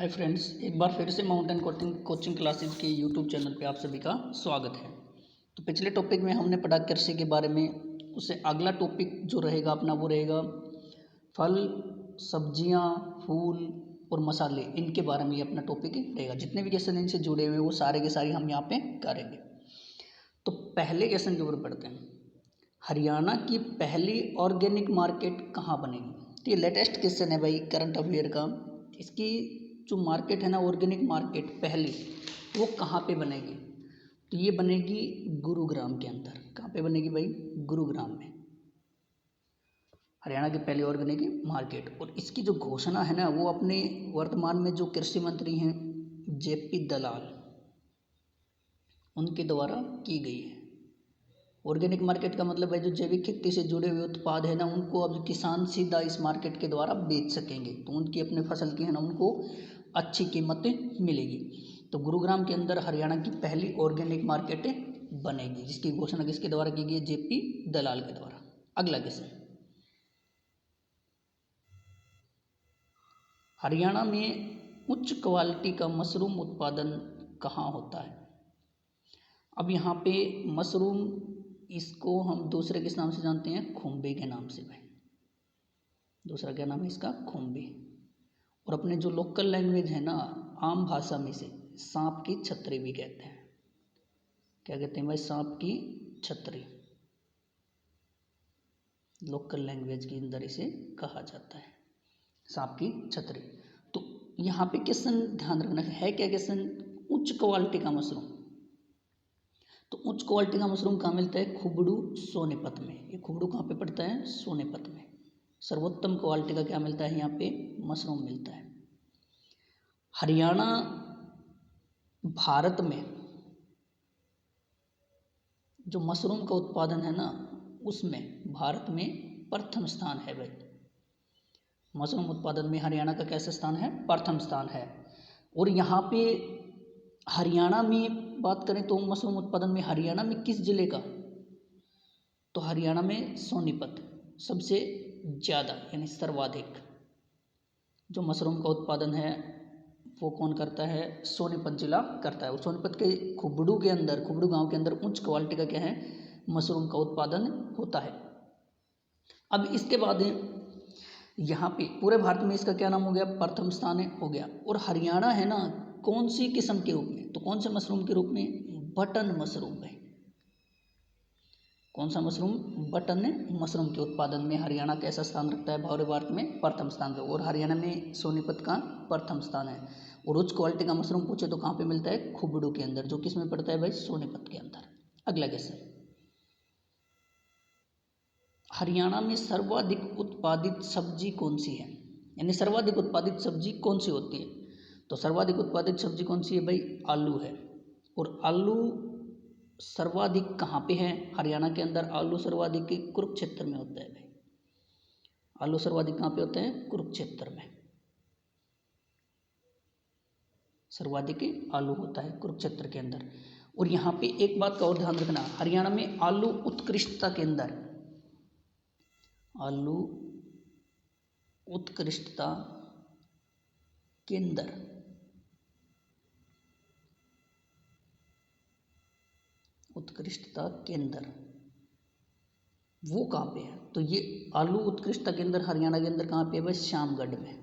Hi friends, एक बार फिर से माउंटेन कोचिंग क्लासेस के यूट्यूब चैनल पे आप सभी का स्वागत है। तो पिछले टॉपिक में हमने पढ़ा कृषि के बारे में। उससे अगला टॉपिक जो रहेगा अपना वो रहेगा फल, सब्जियां, फूल और मसाले, इनके बारे में ये अपना टॉपिक रहेगा। जितने भी क्वेश्चन इनसे जुड़े हुए वो सारे के सारे हम यहाँ पे करेंगे। तो पहले क्वेश्चन के ऊपर पढ़ते हैं। हरियाणा की पहली ऑर्गेनिक मार्केट कहाँ बनेगी? तो ये लेटेस्ट क्वेश्चन है भाई, करंट अफेयर का। इसकी जो मार्केट है ना, ऑर्गेनिक मार्केट पहली, वो कहाँ पे बनेगी? तो ये बनेगी गुरुग्राम के अंदर। कहाँ पे बनेगी भाई? गुरुग्राम में हरियाणा की पहली ऑर्गेनिक मार्केट। और इसकी जो घोषणा है ना, वो अपने वर्तमान में जो कृषि मंत्री हैं जेपी दलाल, उनके द्वारा की गई है। ऑर्गेनिक मार्केट का मतलब है जो जैविक खेती से जुड़े हुए उत्पाद है ना, उनको अब किसान सीधा इस मार्केट के द्वारा बेच सकेंगे। तो उनकी अपने फसल की है ना, उनको अच्छी कीमतें मिलेगी। तो गुरुग्राम के अंदर हरियाणा की पहली ऑर्गेनिक मार्केट बनेगी, जिसकी घोषणा किसके द्वारा की गई है? जेपी दलाल के द्वारा। अगला क्वेश्चन, हरियाणा में उच्च क्वालिटी का मशरूम उत्पादन कहाँ होता है? अब यहाँ पे मशरूम, इसको हम दूसरे किस नाम से जानते हैं? खुम्बे के नाम से भाई। दूसरा क्या नाम है इसका? खुम्बे। और अपने जो लोकल लैंग्वेज है ना, आम भाषा में से सांप की छतरी भी कहते हैं। क्या कहते हैं भाई? सांप की छतरी। लोकल लैंग्वेज के अंदर इसे कहा जाता है, सांप की छतरी। तो यहाँ पे क्वेश्चन ध्यान रखना है, क्या क्वेश्चन? उच्च क्वालिटी का मशरूम। तो उच्च क्वालिटी का मशरूम कहाँ मिलता है? खुबड़ू सोनीपत में। ये खुबड़ू कहाँ पे पड़ता है? सोनीपत में। सर्वोत्तम क्वालिटी का क्या मिलता है यहाँ पे? मशरूम मिलता है। हरियाणा भारत में जो मशरूम का उत्पादन है ना, उसमें भारत में प्रथम स्थान है भाई। मशरूम उत्पादन में हरियाणा का कैसा स्थान है? प्रथम स्थान है। और यहाँ पे हरियाणा में बात करें तो मशरूम उत्पादन में हरियाणा में किस जिले का? तो हरियाणा में सोनीपत सबसे ज़्यादा, यानी सर्वाधिक जो मशरूम का उत्पादन है वो कौन करता है? सोनीपत जिला करता है। और सोनीपत के खुबड़ू के अंदर, खुबड़ू गांव के अंदर उच्च क्वालिटी का क्या है? मशरूम का उत्पादन होता है। अब इसके बाद यहाँ पे पूरे भारत में इसका क्या नाम हो गया? प्रथम स्थान हो गया। और हरियाणा है ना, कौन सी किस्म के रूप में? तो कौन से मशरूम के रूप में? बटन मशरूम है। कौन सा मशरूम? बटन मशरूम के उत्पादन में हरियाणा कैसा स्थान रखता है? पूरे भारत में प्रथम स्थान पे। और हरियाणा में सोनीपत का प्रथम स्थान है। और उच्च क्वालिटी का मशरूम पूछे तो कहाँ पे मिलता है? खुबड़ू के अंदर, जो किस में पड़ता है भाई? सोनीपत के अंदर। अगला क्वेश्चन, हरियाणा में सर्वाधिक उत्पादित सब्जी कौन सी है? यानी सर्वाधिक उत्पादित सब्जी कौन सी होती है? तो सर्वाधिक उत्पादित सब्जी कौन सी है भाई? आलू है। और आलू सर्वाधिक कहाँ पे है हरियाणा के अंदर? आलू सर्वाधिक कुरुक्षेत्र में होता है भाई। आलू सर्वाधिक कहाँ पे होते हैं? कुरुक्षेत्र में सर्वाधिक आलू होता है, कुरुक्षेत्र के अंदर। और यहाँ पे एक बात का और ध्यान रखना, हरियाणा में आलू उत्कृष्टता के अंदर, आलू उत्कृष्टता केंद्र, उत्कृष्टता केंद्र वो कहाँ पे है? तो ये आलू उत्कृष्टता केंद्र हरियाणा के अंदर कहाँ पे है भाई? श्यामगढ़ में।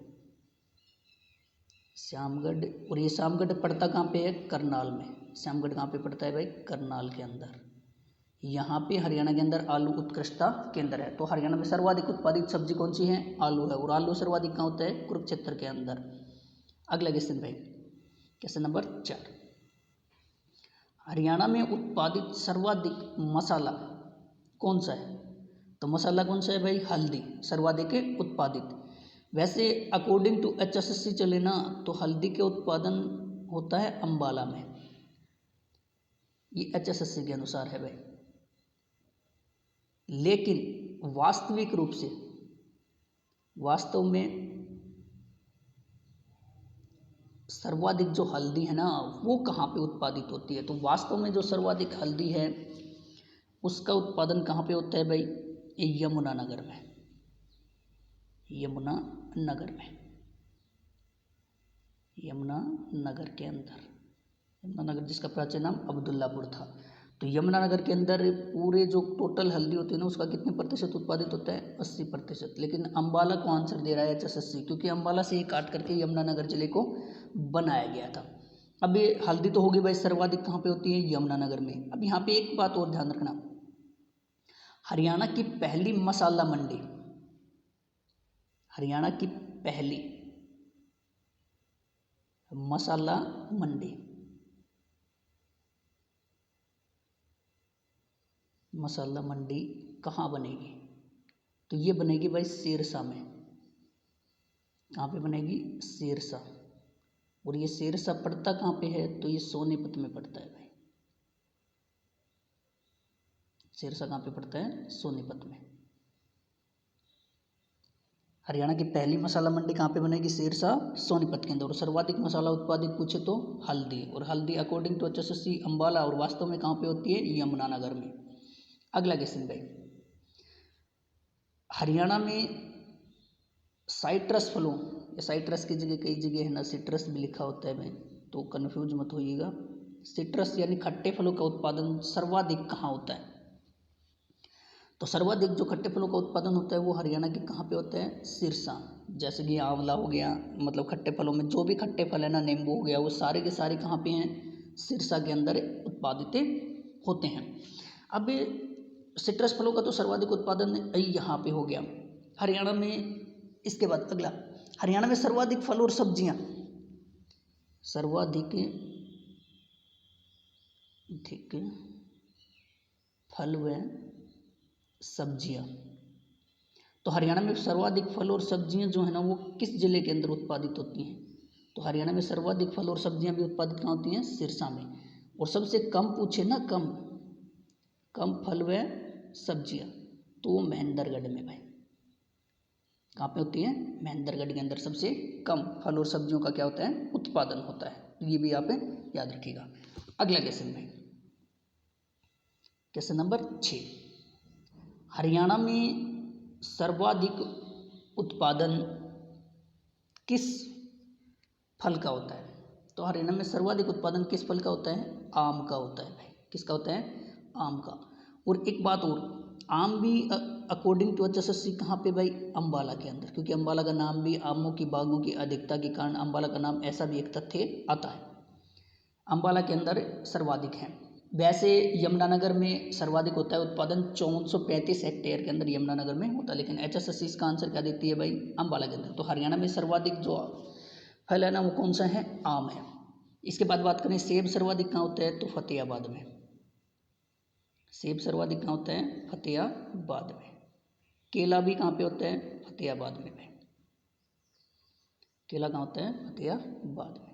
श्यामगढ़। और ये श्यामगढ़ पड़ता कहाँ पे है? करनाल में। श्यामगढ़ कहाँ पे पड़ता है भाई? करनाल के अंदर। यहाँ पे हरियाणा के अंदर आलू उत्कृष्टता केंद्र है। तो हरियाणा में सर्वाधिक उत्पादित सब्जी कौन सी है? आलू है। और आलू सर्वाधिक कहाँ होता है? कुरुक्षेत्र के अंदर। अगला क्वेश्चन भाई, क्वेश्चन नंबर 4, हरियाणा में उत्पादित सर्वाधिक मसाला कौन सा है? तो मसाला कौन सा है भाई? हल्दी सर्वाधिक उत्पादित। वैसे अकॉर्डिंग टू HSSC चले ना, तो हल्दी के उत्पादन होता है अंबाला में। ये HSSC के अनुसार है भाई। लेकिन वास्तविक रूप से, वास्तव में सर्वाधिक जो हल्दी है ना, वो कहाँ पे उत्पादित होती है? तो वास्तव में जो सर्वाधिक हल्दी है उसका उत्पादन कहाँ पे होता है भाई? यमुनानगर में। यमुनानगर में, यमुनानगर के अंदर, यमुनानगर जिसका प्राचीन नाम अब्दुल्लापुर था। तो यमुनानगर के अंदर पूरे जो टोटल हल्दी होती है ना उसका कितने प्रतिशत उत्पादित होता है, 80%। लेकिन अम्बाला को आंसर दे रहा है HSSC, क्योंकि अम्बाला से ही काट करके यमुनानगर जिले को बनाया गया था। अब ये हल्दी तो होगी भाई, सर्वाधिक कहाँ पे होती है, यमुनानगर में। अब यहाँ पे एक बात और ध्यान रखना, हरियाणा की पहली मसाला मंडी, हरियाणा की पहली मसाला मंडी, मसाला मंडी कहाँ बनेगी, तो ये बनेगी भाई सिरसा में। कहाँ पे बनेगी, सिरसा। और ये सिरसा पड़ता कहाँ पे है, तो ये सोनीपत में पड़ता है भाई। सिरसा कहाँ पे पड़ता है, सोनीपत में। हरियाणा की पहली मसाला मंडी कहाँ पे बनेगी, सिरसा, सोनीपत के अंदर। और सर्वाधिक मसाला उत्पादित पूछे तो हल्दी, और हल्दी अकॉर्डिंग टू HSSC अम्बाला, और वास्तव में कहाँ पे होती है, यमुनानगर में। अगला क्वेश्चन भाई, हरियाणा में साइट्रस फलों, या साइट्रस की जगह कई जगह है ना सिट्रस भी लिखा होता है भाई, तो कन्फ्यूज मत होइएगा। सिट्रस यानी खट्टे फलों का उत्पादन सर्वाधिक कहाँ होता है, तो सर्वाधिक जो खट्टे फलों का उत्पादन होता है वो हरियाणा के कहाँ पे होता है, सिरसा। जैसे कि आंवला हो गया, मतलब खट्टे फलों में जो भी खट्टे फल है ना, नींबू हो गया, वो सारे के सारे कहाँ पे हैं, सिरसा के अंदर उत्पादित होते हैं। अब सिट्रस फलों का तो सर्वाधिक उत्पादन यहाँ पे हो गया हरियाणा में। इसके बाद अगला, हरियाणा में सर्वाधिक फल और सब्जियां, सर्वाधिक फल व सब्जियां, तो हरियाणा में सर्वाधिक फल और सब्जियां जो है ना वो किस जिले के अंदर उत्पादित होती हैं, तो हरियाणा में सर्वाधिक फल और सब्जियां भी उत्पादित कहाँ होती हैं, सिरसा में। और सबसे कम पूछे ना, कम फल व सब्जियां, तो वो महेंद्रगढ़ में भाई। कहाँ पे होती है, महेंद्रगढ़ के अंदर सबसे कम फल और सब्जियों का क्या होता है, उत्पादन होता है। ये भी आप याद रखिएगा। अगला क्वेश्चन में, क्वेश्चन नंबर 6, हरियाणा में सर्वाधिक उत्पादन किस फल का होता है, तो हरियाणा में सर्वाधिक उत्पादन किस फल का होता है, आम का होता है भाई। किसका होता है, आम का। और एक बात और, आम भी अकॉर्डिंग टू HSSC कहाँ पे भाई, अम्बाला के अंदर, क्योंकि अम्बाला का नाम भी आमों की बागों की अधिकता के कारण अम्बाला का नाम, ऐसा भी एक तथ्य आता है। अम्बाला के अंदर सर्वाधिक है। वैसे यमुनानगर में सर्वाधिक होता है उत्पादन, 5435 हेक्टेयर के अंदर यमुनानगर में होता है, लेकिन HSSC इसका आंसर क्या देती है भाई, अम्बाला के अंदर। तो हरियाणा में सर्वाधिक जो फल है ना वो कौन सा है, आम है। इसके बाद बात करें सेब सर्वाधिक कहाँ होता है, तो फतेहाबाद में। सेब सर्वाधिक कहाँ होता है, फतेहाबाद में। केला भी कहाँ पे होता है, फतेहाबाद में भाई। केला कहाँ होता है, फतेहाबाद में।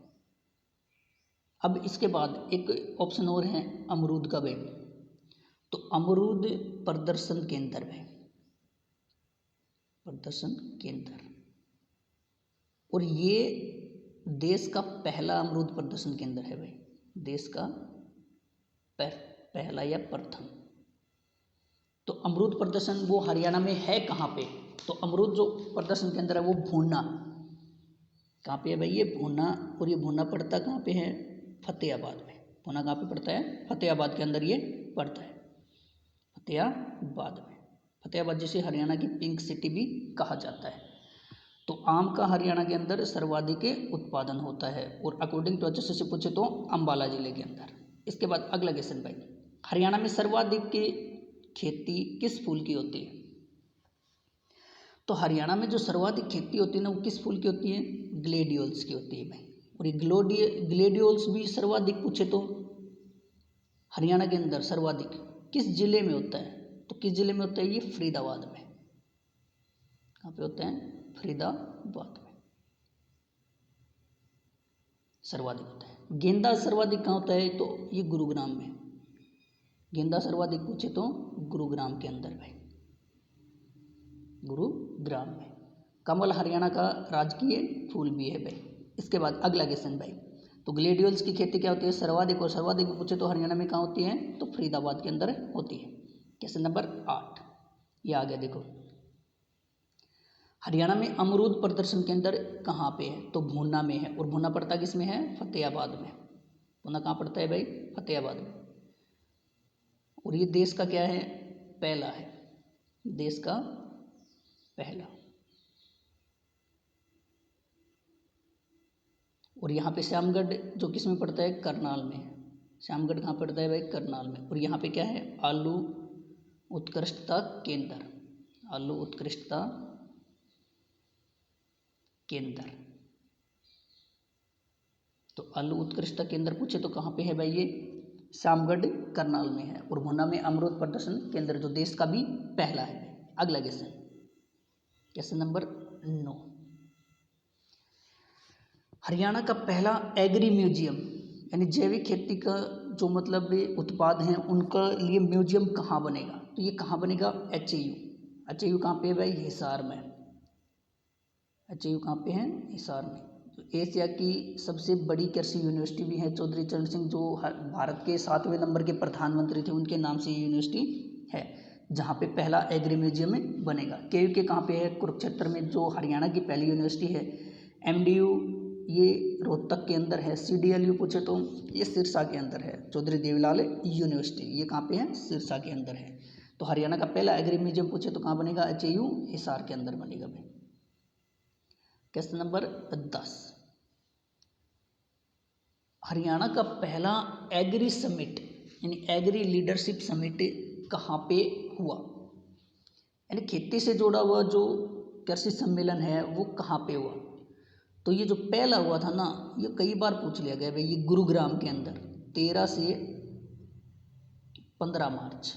अब इसके बाद एक ऑप्शन और है अमरूद का भाई, तो अमरूद प्रदर्शन केंद्र में, प्रदर्शन केंद्र, और ये देश का पहला अमरूद प्रदर्शन केंद्र है भाई, देश का पहला या प्रथम। तो अमरूद प्रदर्शन वो हरियाणा में है कहाँ पे, तो अमरूद जो प्रदर्शन केंद्र है वो भूना, कहाँ पे है भाई, ये भूना। और ये भूना पड़ता कहाँ पे है, फतेहाबाद में। भूना कहाँ पे पड़ता है, फतेहाबाद के अंदर ये पड़ता है, फतेहाबाद में। फतेहाबाद जिसे हरियाणा की पिंक सिटी भी कहा जाता है। तो आम का हरियाणा के अंदर सर्वाधिक उत्पादन होता है, और अकॉर्डिंग टू HSSC से पूछे तो अम्बाला जिले के अंदर। इसके बाद अगला क्वेश्चन भाई, हरियाणा में सर्वाधिक की खेती किस फूल की होती है, तो हरियाणा में जो सर्वाधिक खेती होती है ना वो किस फूल की होती है, ग्लेडियोल्स की होती है भाई। और ये ग्लेडियोल्स भी सर्वाधिक पूछे तो हरियाणा के अंदर सर्वाधिक किस जिले में होता है, तो किस जिले में होता है, ये फरीदाबाद में। कहाँ पे होता है, फरीदाबाद में सर्वाधिक होता है। गेंदा सर्वाधिक कहाँ होता है, तो ये गुरुग्राम में। गेंदा सर्वाधिक पूछे तो गुरुग्राम के अंदर भाई, गुरुग्राम में। कमल हरियाणा का राजकीय फूल भी है भाई। इसके बाद अगला क्वेश्चन भाई, तो ग्लेडियोल्स की खेती क्या होती है, सर्वाधिक, और सर्वाधिक पूछे तो हरियाणा में कहाँ होती है, तो फरीदाबाद के अंदर होती है। क्वेश्चन नंबर 8 ये आ गया, देखो हरियाणा में अमरूद प्रदर्शन केंद्र कहाँ पे है? तो भूना में है। और भूना पड़ता किस में है? फतेहाबाद में। भूना कहाँ पड़ता है भाई? फतेहाबाद में। और ये देश का क्या है? पहला है, देश का पहला। और यहाँ पे श्यामगढ़ जो किस में पड़ता है? करनाल में। श्यामगढ़ कहाँ पड़ता है भाई? करनाल में। और यहाँ पे क्या है? आलू उत्कृष्टता केंद्र, आलू उत्कृष्टता केंद्र। तो आलू उत्कृष्टता केंद्र पूछे तो कहाँ पे है भाई? ये श्यामगढ़ करनाल में है। और भुना में अमरूद प्रदर्शन केंद्र जो देश का भी पहला है। अगला क्वेश्चन, क्वेश्चन नंबर 9, हरियाणा का पहला एग्री म्यूजियम यानी जैविक खेती का जो मतलब उत्पाद हैं उनका लिए म्यूजियम कहाँ बनेगा? तो ये कहाँ बनेगा? HAU। HAU कहाँ पे है भाई? हिसार में। HAU कहाँ पे है? हिसार में। तो एशिया की सबसे बड़ी कृषि यूनिवर्सिटी भी है चौधरी चरण सिंह, जो भारत के 7वें नंबर के प्रधानमंत्री थे, उनके नाम से ये यूनिवर्सिटी है, जहाँ पे पहला एग्री म्यूजियम में बनेगा। KU के कहाँ पे है? कुरुक्षेत्र में, जो हरियाणा की पहली यूनिवर्सिटी है। MDU ये रोहतक के अंदर है। CDLU पूछे तो ये सिरसा के अंदर है, चौधरी देवीलाल यूनिवर्सिटी, ये कहाँ पे है? सिरसा के अंदर है। तो हरियाणा का पहला एग्री म्यूजियम पूछे तो कहाँ बनेगा? HAU हिसार के अंदर बनेगा भाई। क्वेश्चन नंबर 10, हरियाणा का पहला एग्री समिट यानी एग्री लीडरशिप समिट कहाँ पे हुआ? यानी खेती से जुड़ा हुआ जो कृषि सम्मेलन है वो कहाँ पे हुआ? तो ये जो पहला हुआ था ना, ये कई बार पूछ लिया गया भाई, ये गुरुग्राम के अंदर 13 से 15 मार्च।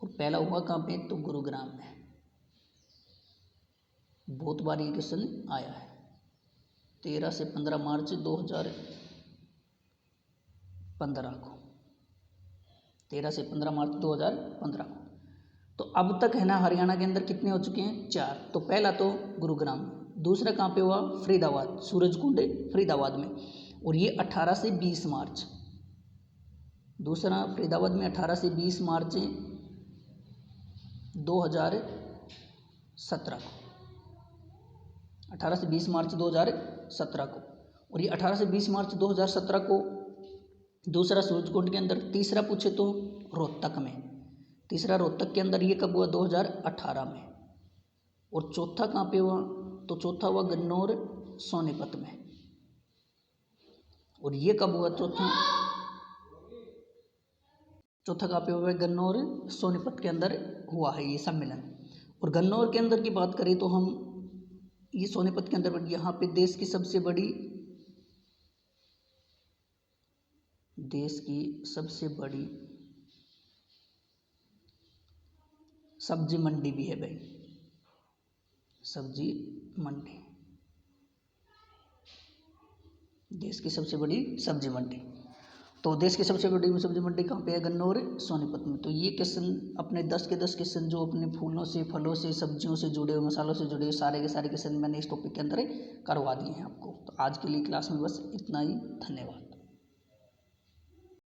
और पहला हुआ कहाँ पे? तो गुरुग्राम में। बहुत बार ये क्वेश्चन आया है। 13 से 15 मार्च 2015 को, 13 से 15 मार्च 2015 को। तो अब तक है ना हरियाणा के अंदर कितने हो चुके हैं? 4। तो पहला तो गुरुग्राम, दूसरा कहाँ पे हुआ? फरीदाबाद, सूरजकुंड फरीदाबाद में, और ये 18 से 20 मार्च। दूसरा फरीदाबाद में 18 से 20 मार्च 2017 को, 18 से 20 मार्च 2017 को। और ये 18 से 20 मार्च 2017 को दूसरा सूरजकुंड के अंदर। तीसरा पूछे तो रोहतक में, तीसरा रोहतक के अंदर, ये कब हुआ? 2018 में। और चौथा कहाँ पे हुआ? तो चौथा हुआ गन्नौर सोनीपत में। और ये कब हुआ? चौथा कहाँ पे हुआ? गन्नौर सोनीपत के अंदर हुआ है ये सम्मेलन। और गन्नौर के अंदर की बात करें तो हम ये सोनीपत के अंदर, यहाँ पे देश की सबसे बड़ी सब्जी मंडी भी है भाई, सब्जी मंडी, देश की सबसे बड़ी सब्जी मंडी। तो देश की सबसे बड़ी सब्जी मंडी कहाँ पे है? गन्नौर सोनीपत में। तो ये क्वेश्चन अपने 10 के 10 क्वेश्चन जो अपने फूलों से, फलों से, सब्जियों से जुड़े हुए, मसालों से जुड़े हुए सारे के सारे क्वेश्चन मैंने इस टॉपिक के अंदर करवा दिए हैं आपको। तो आज के लिए क्लास में बस इतना ही। धन्यवाद।